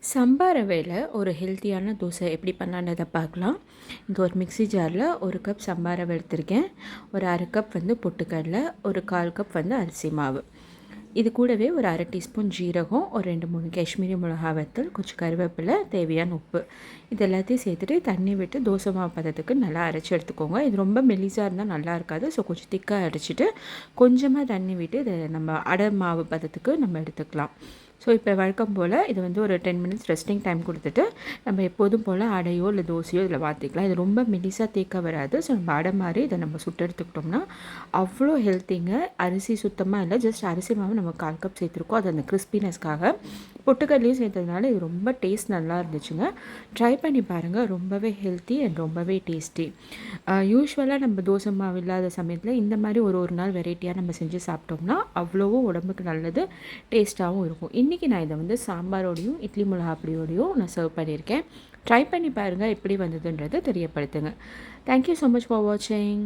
சம்பா ரவையில் ஒரு ஹெல்த்தியான தோசை எப்படி பண்ணலான்றதை பார்க்கலாம். இங்கே ஒரு மிக்ஸி ஜாரில் 1 கப் சம்பா ரவை எடுத்திருக்கேன். ஒரு 1/2 கப் வந்து பொட்டுக்கடலை, ஒரு 1/4 கப் வந்து அரிசி மாவு. இது கூடவே ஒரு 1/2 டீஸ்பூன் ஜீரகம், ஒரு 2-3 காஷ்மீரி மிளகாய் வத்தல், கொஞ்சம் கருவேப்பிலை, தேவையான உப்பு. இது எல்லாத்தையும் சேர்த்துட்டு தண்ணி விட்டு தோசை மாவு பதத்துக்கு நல்லா அரைச்சி எடுத்துக்கோங்க. இது ரொம்ப மெலிசாக இருந்தால் நல்லா இருக்காது. ஸோ கொஞ்சம் திக்காக அரைச்சிட்டு கொஞ்சமாக தண்ணி விட்டு இதை நம்ம அடை மாவு பதத்துக்கு நம்ம எடுத்துக்கலாம். ஸோ இப்போ வழக்கம் போல் இது வந்து ஒரு 10 மினிட்ஸ் ரெஸ்டிங் டைம் கொடுத்துட்டு நம்ம எப்போதும் போல் அடையோ இல்லை தோசையோ இதில் மாற்றிக்கலாம். இது ரொம்ப மெலிசாக தேக்க வராது. ஸோ நம்ம அடை மாதிரி இதை நம்ம சுட்டு எடுத்துக்கிட்டோம்னா அவ்வளோ ஹெல்த்திங்க. அரிசி சுத்தமாக இல்லை, ஜஸ்ட் அரிசி மாவு நம்ம 1/4 கப் சேர்த்துருக்கோம். அது அந்த கிறிஸ்பினஸ்க்காக. பொட்டுக்கடலையும் சேர்த்ததுனால இது ரொம்ப டேஸ்ட் நல்லா இருந்துச்சுங்க. ட்ரை பண்ணி பாருங்கள். ரொம்பவே ஹெல்த்தி அண்ட் ரொம்பவே டேஸ்டி. யூஸ்வலாக நம்ம தோசை மாவு இல்லாத சமயத்தில் இந்த மாதிரி ஒரு நாள் வெரைட்டியாக நம்ம செஞ்சு சாப்பிட்டோம்னா அவ்வளோவோ உடம்புக்கு நல்லது, டேஸ்ட்டாகவும் இருக்கும். இன்றைக்கி நான் இதை வந்து சாம்பாரோடையும் இட்லி மிளகா பொடியோடையும் நான் சர்வ் பண்ணியிருக்கேன். ட்ரை பண்ணி பாருங்கள், எப்படி வந்ததுன்றது தெரியப்படுத்துங்க. தேங்க்யூ ஸோ மச் ஃபார் வாட்சிங்.